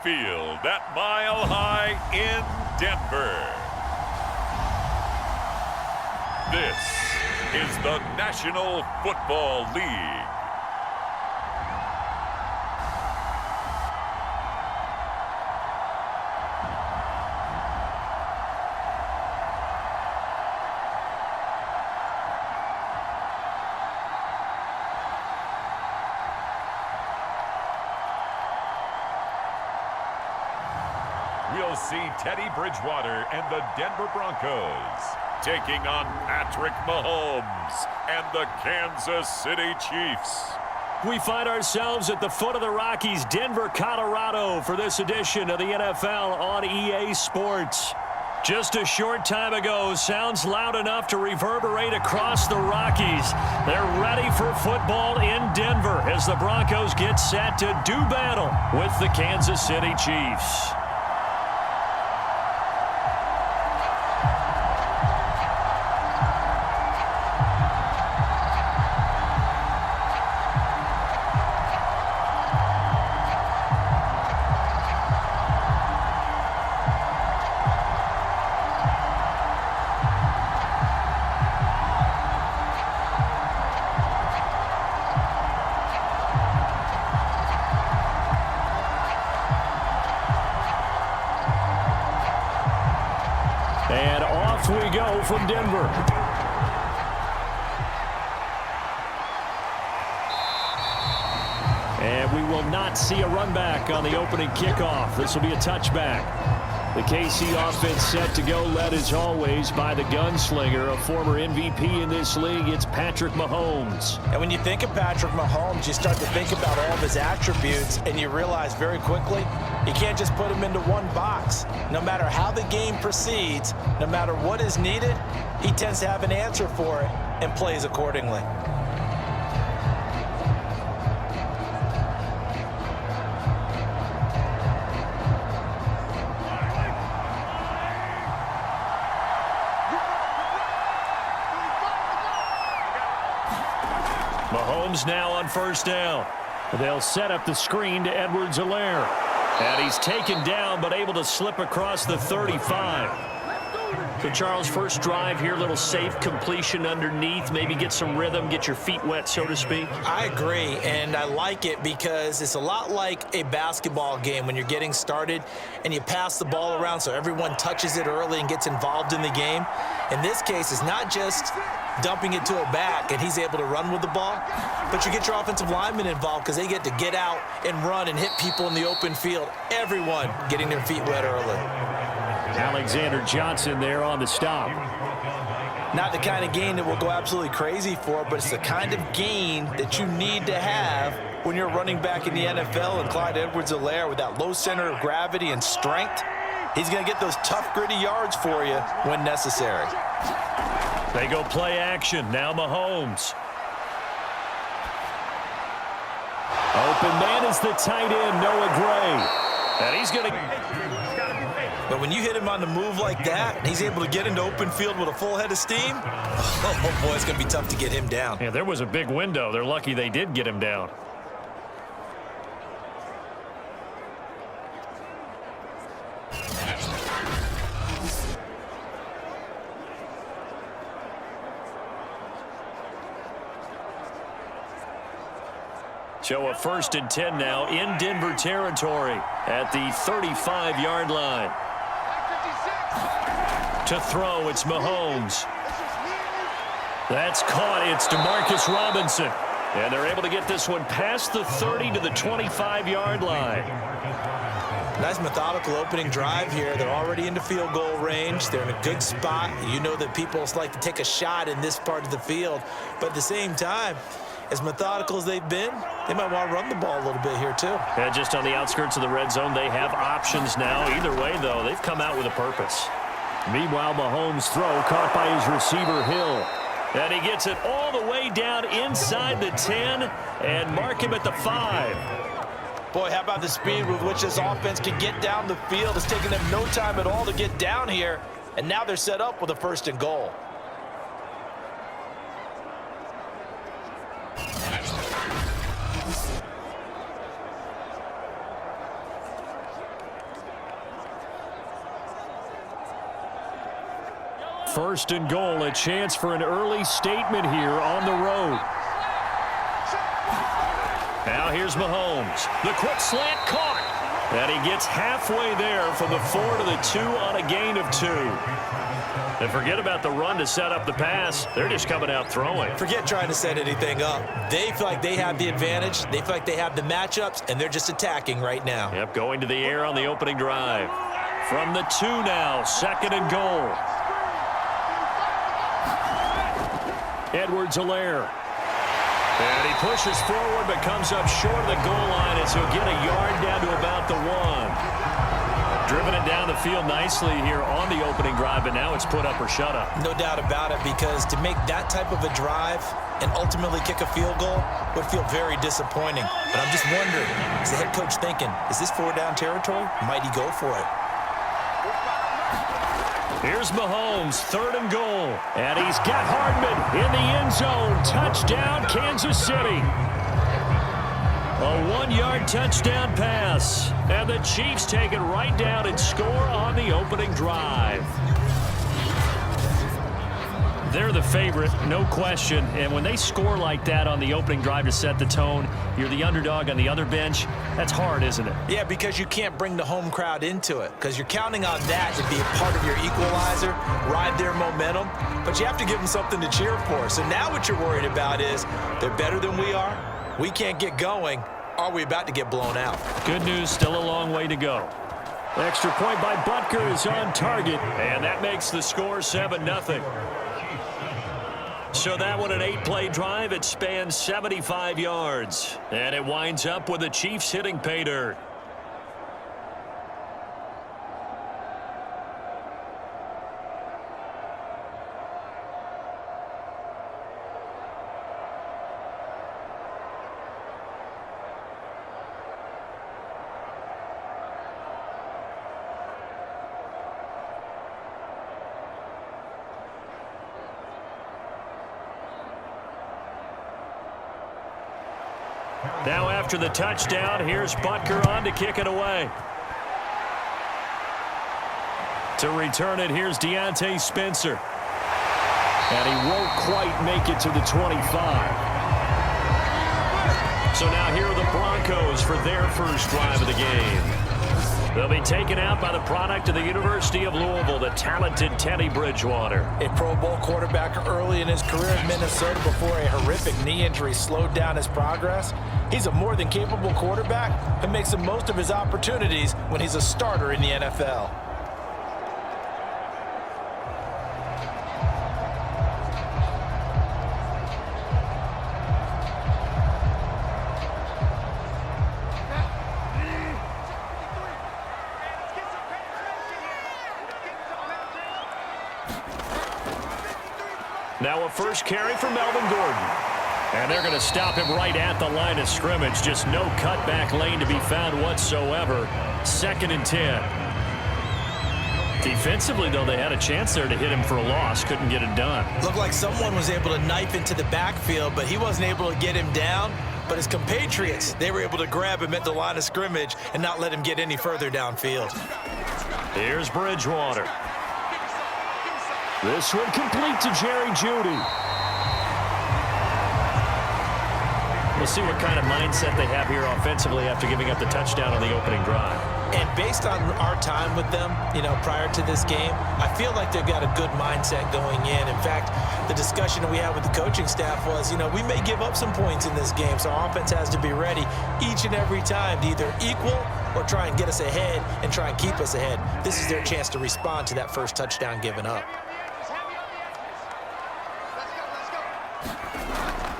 Field at Mile High in Denver. This is the National Football League. We'll see Teddy Bridgewater and the Denver Broncos taking on Patrick Mahomes and the Kansas City Chiefs. We find ourselves at the foot of the Rockies, Denver, Colorado, for this edition of the NFL on EA Sports. Just a short time ago, sounds loud enough to reverberate across the Rockies. They're ready for football in Denver as the Broncos get set to do battle with the Kansas City Chiefs. And off we go from Denver. And we will not see a run back on the opening kickoff. This will be a touchback. The KC offense set to go, led as always by the gunslinger, a former MVP in this league. It's Patrick Mahomes. And when you think of Patrick Mahomes, you start to think about all of his attributes, and you realize very quickly you can't just put him into one box. No matter how the game proceeds, no matter what is needed, he tends to have an answer for it and plays accordingly. Mahomes now on first down. They'll set up the screen to Edwards-Helaire. And he's taken down but able to slip across the 35. So, Charles, first drive here, little safe completion underneath, maybe get some rhythm, get your feet wet, so to speak. I agree, and I like it because it's a lot like a basketball game when you're getting started and you pass the ball around so everyone touches it early and gets involved in the game. In this case, it's not just dumping it to a back and he's able to run with the ball, but you get your offensive linemen involved because they get to get out and run and hit people in the open field. Everyone getting their feet wet early. Alexander Johnson there on the stop. Not the kind of gain that we'll go absolutely crazy for, but it's the kind of gain that you need to have when you're running back in the NFL. And Clyde Edwards-Helaire, with that low center of gravity and strength, he's going to get those tough, gritty yards for you when necessary. They go play action. Now Mahomes. Open man is the tight end, Noah Gray. And he's going to... But when you hit him on the move like that, and he's able to get into open field with a full head of steam, oh boy, it's going to be tough to get him down. Yeah, there was a big window. They're lucky they did get him down. So a 1st and 10 now in Denver territory at the 35-yard line. To throw, it's Mahomes. That's caught. It's DeMarcus Robinson. And they're able to get this one past the 30 to the 25-yard line. Nice methodical opening drive here. They're already into field goal range. They're in a good spot. You know that people like to take a shot in this part of the field. But at the same time, as methodical as they've been, they might want to run the ball a little bit here too. Yeah, just on the outskirts of the red zone, they have options now. Either way, though, they've come out with a purpose. Meanwhile, Mahomes' throw caught by his receiver, Hill. And he gets it all the way down inside the 10 and mark him at the 5. Boy, how about the speed with which this offense can get down the field? It's taken them no time at all to get down here, and now they're set up with a 1st and goal. First and goal, a chance for an early statement here on the road. Now here's Mahomes. The quick slant caught. And he gets halfway there from the 4 to the 2 on a gain of 2. And forget about the run to set up the pass. They're just coming out throwing. Forget trying to set anything up. They feel like they have the advantage. They feel like they have the matchups, and they're just attacking right now. Yep, going to the air on the opening drive. From the 2 now, second and goal. Edwards-Helaire. And he pushes forward but comes up short of the goal line as he'll get a yard down to about the 1. Driven it down the field nicely here on the opening drive, but now it's put up or shut up. No doubt about it, because to make that type of a drive and ultimately kick a field goal would feel very disappointing. But I'm just wondering, is the head coach thinking, is this 4-down territory? Might he go for it? Here's Mahomes, third and goal. And he's got Hardman in the end zone. Touchdown, Kansas City. A 1-yard touchdown pass. And the Chiefs take it right down and score on the opening drive. They're the favorite, no question. And when they score like that on the opening drive to set the tone, you're the underdog on the other bench. That's hard, isn't it? Yeah, because you can't bring the home crowd into it, because you're counting on that to be a part of your equalizer, ride their momentum. But you have to give them something to cheer for. So now what you're worried about is they're better than we are. We can't get going. Are we about to get blown out? Good news, still a long way to go. Extra point by Butker is on target, and that makes the score 7-0. So that one, an 8-play drive. It spans 75 yards. And it winds up with the Chiefs hitting pay dirt. Now after the touchdown, here's Butker on to kick it away. To return it, here's Deontay Spencer. And he won't quite make it to the 25. So now here are the Broncos for their first drive of the game. They'll be taken out by the product of the University of Louisville, the talented Teddy Bridgewater. A Pro Bowl quarterback early in his career in Minnesota before a horrific knee injury slowed down his progress. He's a more than capable quarterback who makes the most of his opportunities when he's a starter in the NFL. Now a first carry for Melvin Gordon. And they're going to stop him right at the line of scrimmage. Just no cutback lane to be found whatsoever. 2nd and 10. Defensively, though, they had a chance there to hit him for a loss. Couldn't get it done. Looked like someone was able to knife into the backfield, but he wasn't able to get him down. But his compatriots, they were able to grab him at the line of scrimmage and not let him get any further downfield. Here's Bridgewater. This one complete to Jerry Jeudy. We'll see what kind of mindset they have here offensively after giving up the touchdown on the opening drive. And based on our time with them, prior to this game, I feel like they've got a good mindset going in. In fact, the discussion that we had with the coaching staff was, we may give up some points in this game, so our offense has to be ready each and every time to either equal or try and get us ahead and try and keep us ahead. This is their chance to respond to that first touchdown given up.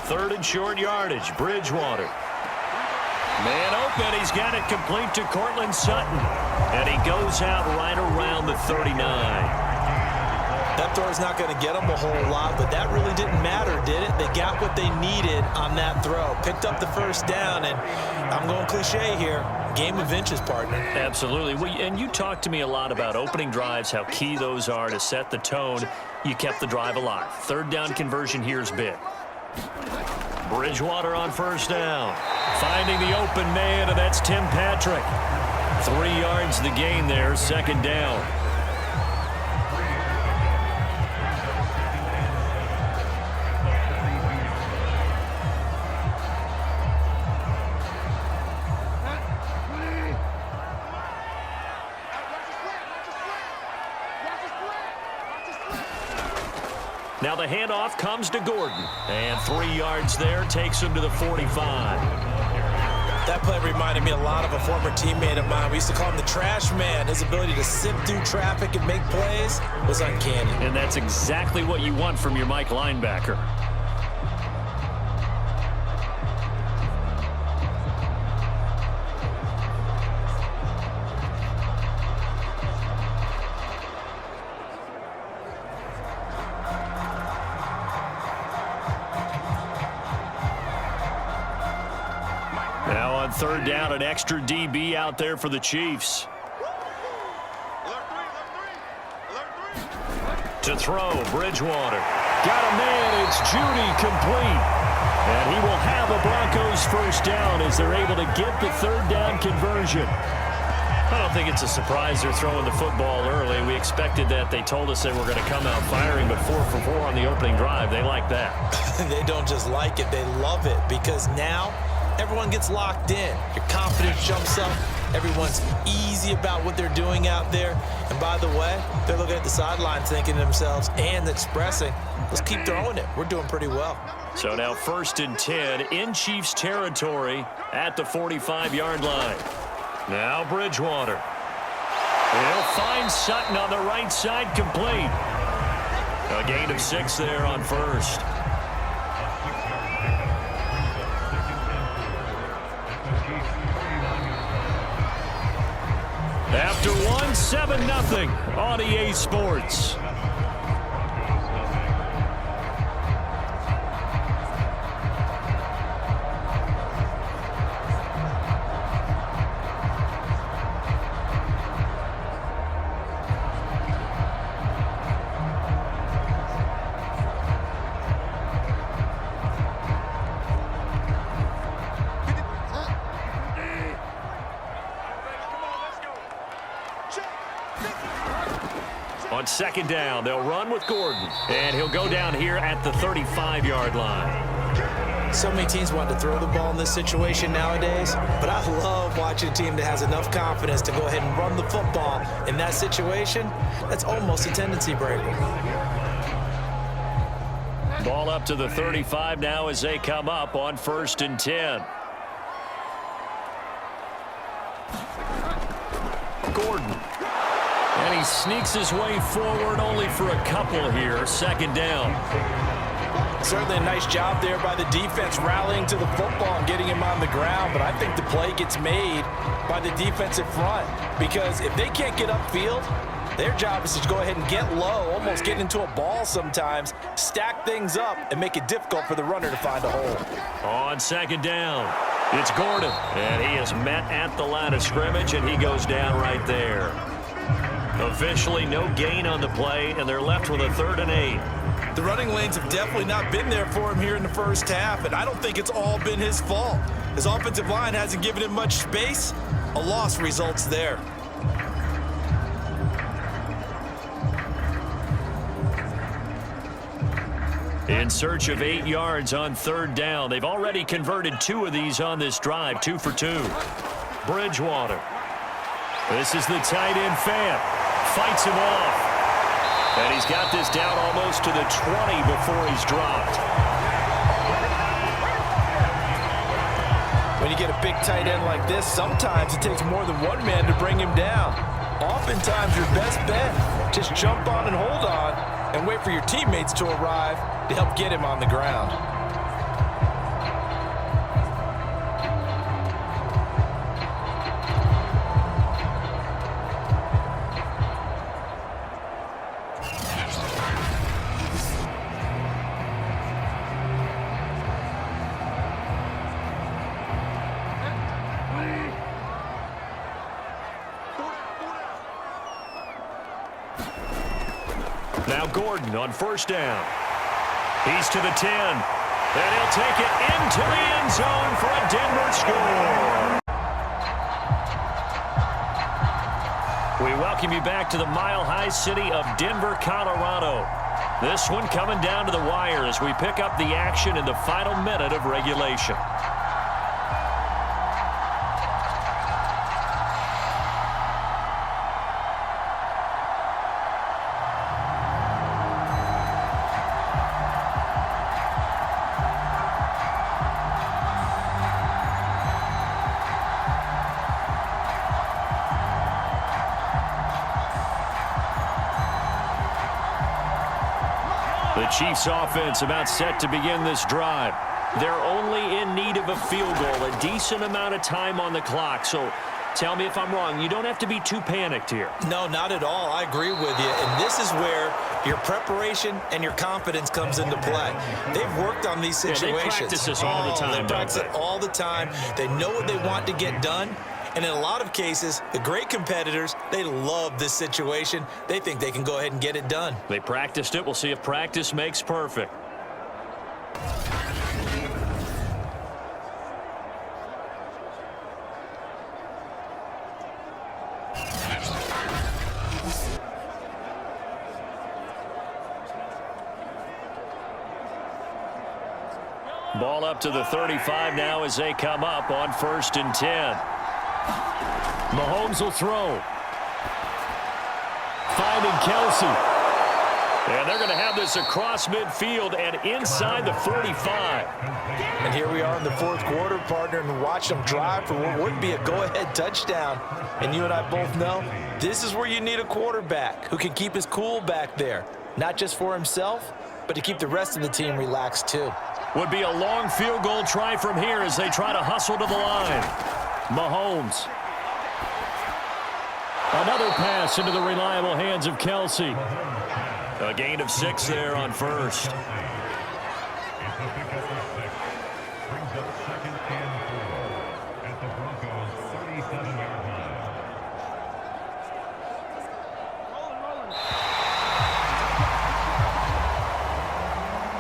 3rd and short yardage, Bridgewater. Man open, he's got it complete to Cortland Sutton. And he goes out right around the 39. That throw is not going to get them a whole lot, but that really didn't matter, did it? They got what they needed on that throw. Picked up the first down, and I'm going cliche here. Game of inches, partner. Absolutely. And you talked to me a lot about opening drives, how key those are to set the tone. You kept the drive alive. 3rd down conversion here is big. Bridgewater on first down. Finding the open man, and that's Tim Patrick. 3 yards the gain there, 2nd down. Now the handoff comes to Gordon. And 3 yards there takes him to the 45. That play reminded me a lot of a former teammate of mine. We used to call him the trash man. His ability to sift through traffic and make plays was uncanny. And that's exactly what you want from your Mike linebacker. Now on third down, an extra DB out there for the Chiefs. To throw, Bridgewater. Got a man, it's Judy, complete. And he will have a Broncos first down as they're able to get the third down conversion. I don't think it's a surprise they're throwing the football early. We expected that. They told us they were going to come out firing, but 4 for 4 on the opening drive. They like that. They don't just like it, they love it, because now everyone gets locked in. Your confidence jumps up. Everyone's easy about what they're doing out there. And by the way, they're looking at the sideline thinking to themselves and expressing, let's keep throwing it. We're doing pretty well. So now 1st and 10 in Chiefs territory at the 45-yard line. Now Bridgewater. He'll find Sutton on the right side, complete. A gain of 6 there on first. After 1, 7-0 on EA Sports. On 2nd down, they'll run with Gordon. And he'll go down here at the 35-yard line. So many teams want to throw the ball in this situation nowadays, but I love watching a team that has enough confidence to go ahead and run the football in that situation. That's almost a tendency breaker. Ball up to the 35 now as they come up on 1st and 10. Gordon. And he sneaks his way forward only for a couple here. 2nd down. Certainly a nice job there by the defense rallying to the football and getting him on the ground, but I think the play gets made by the defensive front, because if they can't get upfield, their job is to go ahead and get low, almost get into a ball sometimes, stack things up, and make it difficult for the runner to find a hole. On 2nd down, it's Gordon, and he is met at the line of scrimmage, and he goes down right there. Officially no gain on the play, and they're left with a 3rd and 8. The running lanes have definitely not been there for him here in the first half, and I don't think it's all been his fault. His offensive line hasn't given him much space. A loss results there. In search of 8 yards on 3rd down. They've already converted 2 of these on this drive, 2 for 2. Bridgewater. This is the tight end Fant. Fights him off. And he's got this down almost to the 20 before he's dropped. When you get a big tight end like this, sometimes it takes more than one man to bring him down. Oftentimes your best bet, just jump on and hold on and wait for your teammates to arrive to help get him on the ground. Now Gordon on 1st down. He's to the 10. And he'll take it into the end zone for a Denver score. We welcome you back to the mile-high city of Denver, Colorado. This one coming down to the wire as we pick up the action in the final minute of regulation. The Chiefs offense about set to begin this drive. They're only in need of a field goal, a decent amount of time on the clock. So tell me if I'm wrong. You don't have to be too panicked here. No, not at all. I agree with you. And this is where your preparation and your confidence comes into play. They've worked on these situations. They practice this all the time. They practice it all the time. They know what they want to get done. And in a lot of cases, the great competitors, they love this situation. They think they can go ahead and get it done. They practiced it. We'll see if practice makes perfect. Ball up to the 35 now as they come up on 1st and 10. Mahomes will throw. Finding Kelsey. And they're going to have this across midfield and inside the 45. And here we are in the 4th quarter, partner, and watch them drive for what would be a go-ahead touchdown. And you and I both know this is where you need a quarterback who can keep his cool back there, not just for himself, but to keep the rest of the team relaxed too. Would be a long field goal try from here as they try to hustle to the line. Mahomes. Another pass into the reliable hands of Kelsey. A gain of 6 there on 1st. Brings up 2nd and 4 at the Broncos 37-yard line.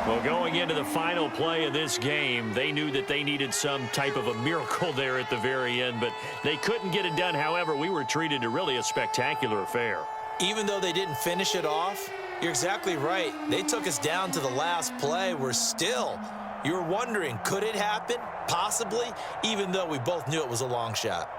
Well, going into the final play of this game, they knew that they needed some type of a miracle there at the very end, but they couldn't get it done. However, we were treated to really a spectacular affair. Even though they didn't finish it off, you're exactly right. They took us down to the last play. We're still, you're wondering, could it happen? Possibly, even though we both knew it was a long shot.